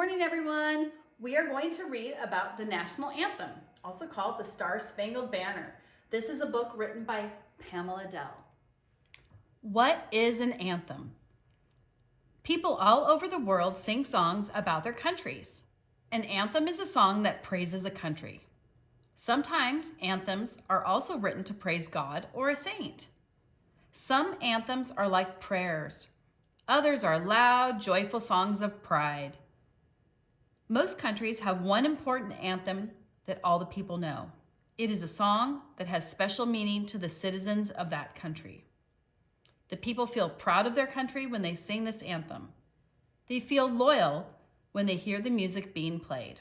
morning, everyone. We are going to read about the national anthem, also called the Star-Spangled Banner. This is a book written by Pamela Dell. What is an anthem? People all over the world sing songs about their countries. An anthem is a song that praises a country. Sometimes anthems are also written to praise God or a saint. Some anthems are like prayers. Others are loud, joyful songs of pride. Most countries have one important anthem that all the people know. It is a song that has special meaning to the citizens of that country. The people feel proud of their country when they sing this anthem. They feel loyal when they hear the music being played.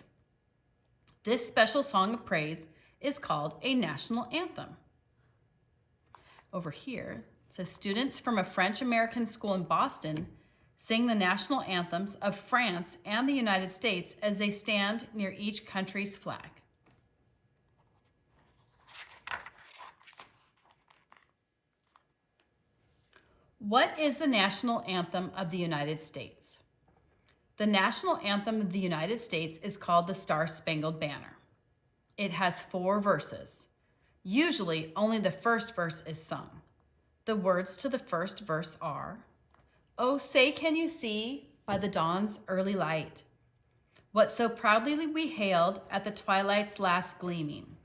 This special song of praise is called a national anthem. Over here, it says students from a French-American school in Boston sing the national anthems of France and the United States as they stand near each country's flag. What is the national anthem of the United States? The national anthem of the United States is called the Star-Spangled Banner. It has 4 verses. Usually, only the first verse is sung. The words to the first verse are, "Oh, say can you see by the dawn's early light, what so proudly we hailed at the twilight's last gleaming,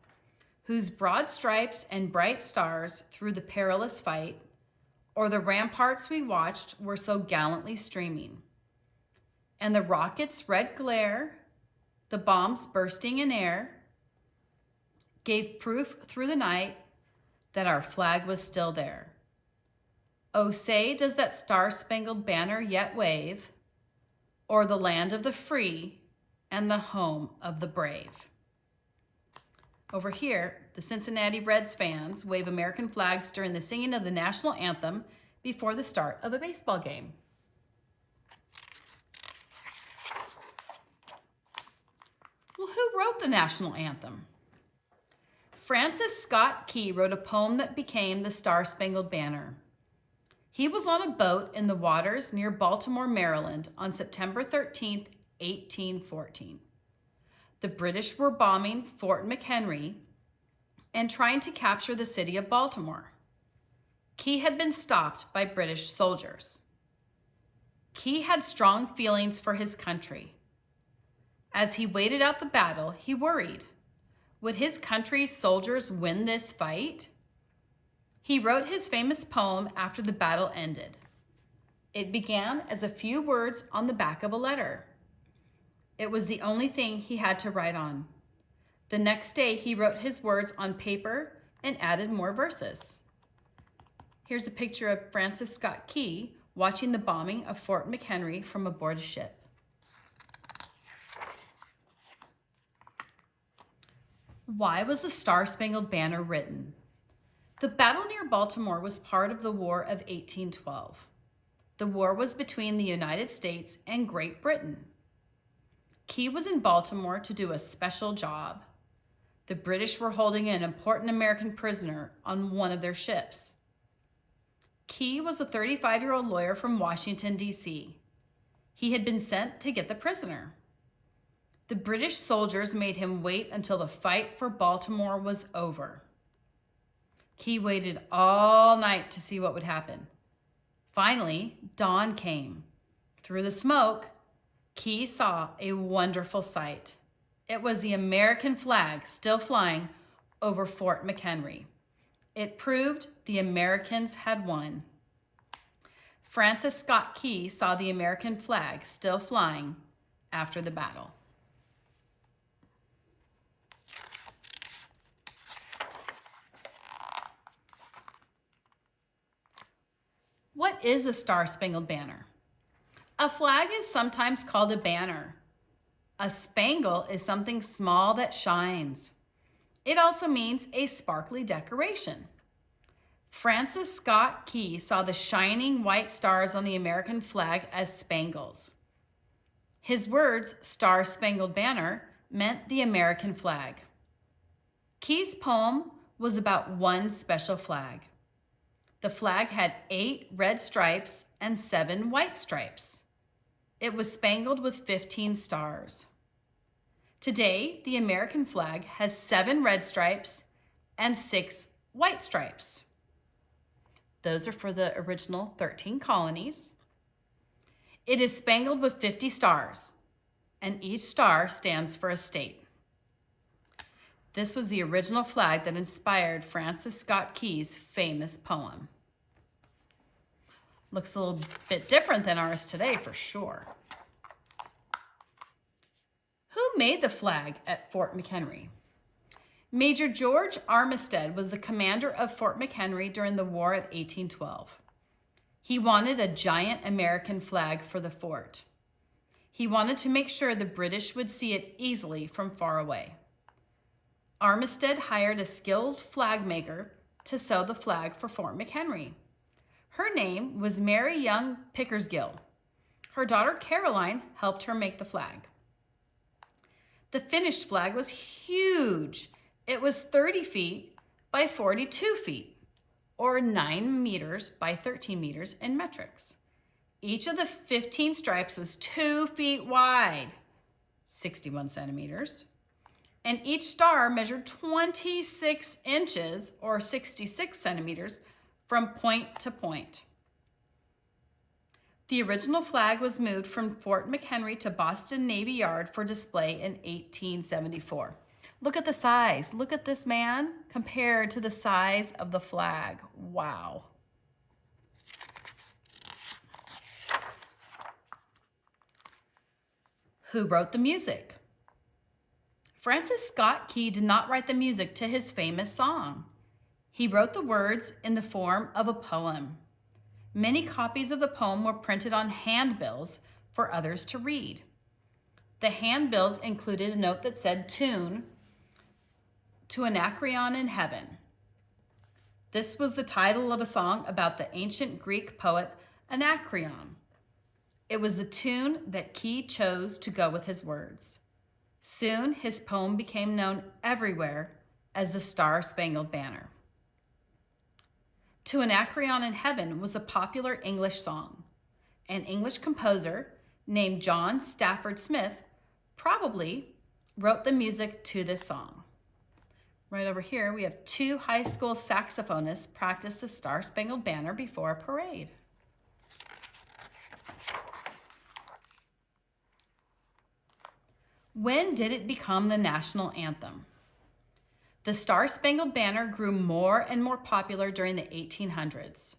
whose broad stripes and bright stars through the perilous fight, or the ramparts we watched were so gallantly streaming, and the rockets' red glare, the bombs bursting in air, gave proof through the night that our flag was still there. Oh, say, does that star-spangled banner yet wave o'er the land of the free and the home of the brave?" Over here, the Cincinnati Reds fans wave American flags during the singing of the national anthem before the start of a baseball game. Well, who wrote the national anthem? Francis Scott Key wrote a poem that became the Star-Spangled Banner. He was on a boat in the waters near Baltimore, Maryland on September 13th, 1814. The British were bombing Fort McHenry and trying to capture the city of Baltimore. Key had been stopped by British soldiers. Key had strong feelings for his country. As he waited out the battle, he worried. Would his country's soldiers win this fight? He wrote his famous poem after the battle ended. It began as a few words on the back of a letter. It was the only thing he had to write on. The next day, he wrote his words on paper and added more verses. Here's a picture of Francis Scott Key watching the bombing of Fort McHenry from aboard a ship. Why was the Star-Spangled Banner written? The battle near Baltimore was part of the War of 1812. The war was between the United States and Great Britain. Key was in Baltimore to do a special job. The British were holding an important American prisoner on one of their ships. Key was a 35-year-old lawyer from Washington, D.C. He had been sent to get the prisoner. The British soldiers made him wait until the fight for Baltimore was over. Key waited all night to see what would happen. Finally, dawn came. Through the smoke, Key saw a wonderful sight. It was the American flag still flying over Fort McHenry. It proved the Americans had won. Francis Scott Key saw the American flag still flying after the battle. What is a Star-Spangled Banner? A flag is sometimes called a banner. A spangle is something small that shines. It also means a sparkly decoration. Francis Scott Key saw the shining white stars on the American flag as spangles. His words, Star-Spangled Banner, meant the American flag. Key's poem was about one special flag. The flag had 8 red stripes and 7 white stripes. It was spangled with 15 stars. Today, the American flag has 7 red stripes and 6 white stripes. Those are for the original 13 colonies. It is spangled with 50 stars, and each star stands for a state. This was the original flag that inspired Francis Scott Key's famous poem. Looks a little bit different than ours today, for sure. Who made the flag at Fort McHenry? Major George Armistead was the commander of Fort McHenry during the War of 1812. He wanted a giant American flag for the fort. He wanted to make sure the British would see it easily from far away. Armistead hired a skilled flag maker to sew the flag for Fort McHenry. Her name was Mary Young Pickersgill. Her daughter Caroline helped her make the flag. The finished flag was huge. It was 30 feet by 42 feet, or 9 meters by 13 meters in metrics. Each of the 15 stripes was 2 feet wide, 61 centimeters, and each star measured 26 inches, or 66 centimeters, from point to point. The original flag was moved from Fort McHenry to Boston Navy Yard for display in 1874. Look at the size. Look at this man compared to the size of the flag. Wow. Who wrote the music? Francis Scott Key did not write the music to his famous song. He wrote the words in the form of a poem. Many copies of the poem were printed on handbills for others to read. The handbills included a note that said, "Tune to Anacreon in Heaven." This was the title of a song about the ancient Greek poet Anacreon. It was the tune that Key chose to go with his words. Soon, his poem became known everywhere as the Star-Spangled Banner. To Anacreon in Heaven was a popular English song. An English composer named John Stafford Smith probably wrote the music to this song. Right over here, we have 2 high school saxophonists practice the Star-Spangled Banner before a parade. When did it become the national anthem? The Star-Spangled Banner grew more and more popular during the 1800s.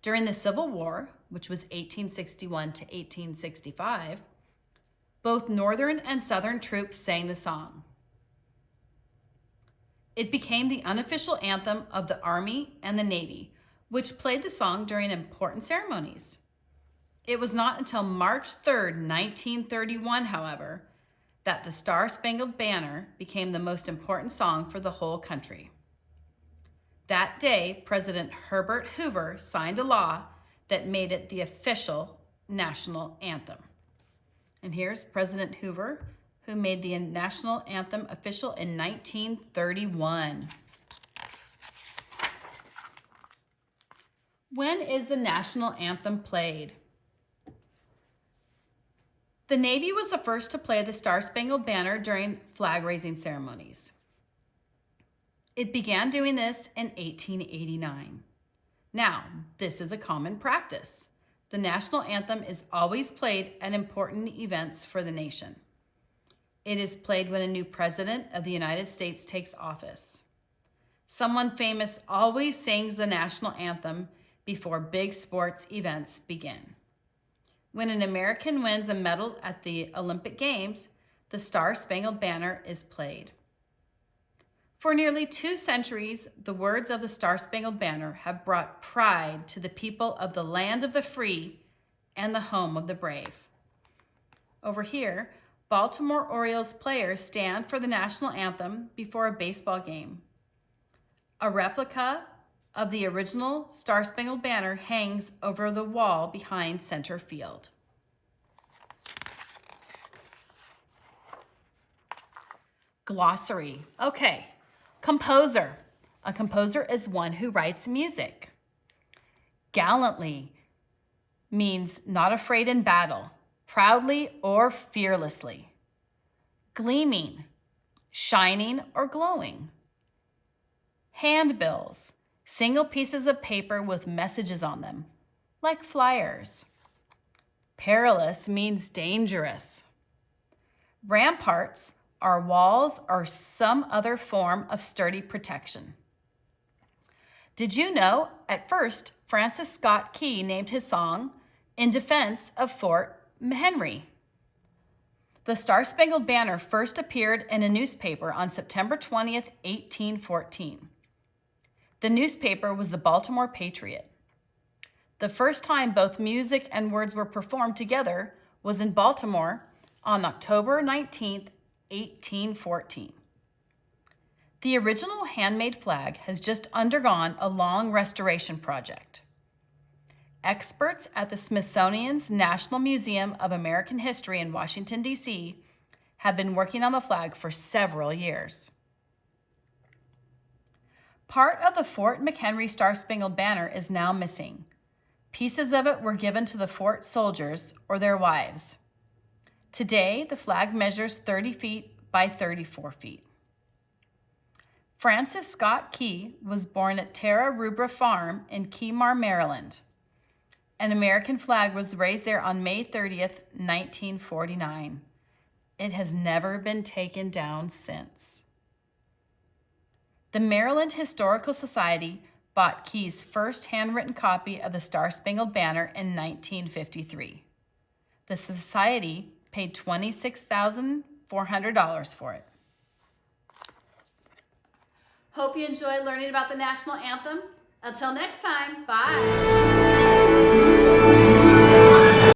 During the Civil War, which was 1861 to 1865, both Northern and Southern troops sang the song. It became the unofficial anthem of the Army and the Navy, which played the song during important ceremonies. It was not until March 3rd, 1931, however, that the Star-Spangled Banner became the most important song for the whole country. That day, President Herbert Hoover signed a law that made it the official national anthem. And here's President Hoover, who made the national anthem official in 1931. When is the national anthem played? The Navy was the first to play the Star-Spangled Banner during flag-raising ceremonies. It began doing this in 1889. Now, this is a common practice. The national anthem is always played at important events for the nation. It is played when a new president of the United States takes office. Someone famous always sings the national anthem before big sports events begin. When an American wins a medal at the Olympic Games, the Star-Spangled Banner is played. For nearly 2 centuries, the words of the Star-Spangled Banner have brought pride to the people of the land of the free and the home of the brave. Over here, Baltimore Orioles players stand for the national anthem before a baseball game. A replica of the original Star-Spangled Banner hangs over the wall behind center field. Glossary. Okay, composer. A composer is one who writes music. Gallantly means not afraid in battle, proudly or fearlessly. Gleaming, shining or glowing. Handbills, single pieces of paper with messages on them, like flyers. Perilous means dangerous. Ramparts are walls or some other form of sturdy protection. Did you know, at first, Francis Scott Key named his song in defense of Fort McHenry? The Star-Spangled Banner first appeared in a newspaper on September 20th, 1814. The newspaper was the Baltimore Patriot. The first time both music and words were performed together was in Baltimore on October 19th, 1814. The original handmade flag has just undergone a long restoration project. Experts at the Smithsonian's National Museum of American History in Washington, D.C. have been working on the flag for several years. Part of the Fort McHenry Star-Spangled Banner is now missing. Pieces of it were given to the fort soldiers or their wives. Today, the flag measures 30 feet by 34 feet. Francis Scott Key was born at Terra Rubra Farm in Kemar, Maryland. An American flag was raised there on May 30th, 1949. It has never been taken down since. The Maryland Historical Society bought Key's first handwritten copy of the Star-Spangled Banner in 1953. The society paid $26,400 for it. Hope you enjoyed learning about the national anthem. Until next time, bye.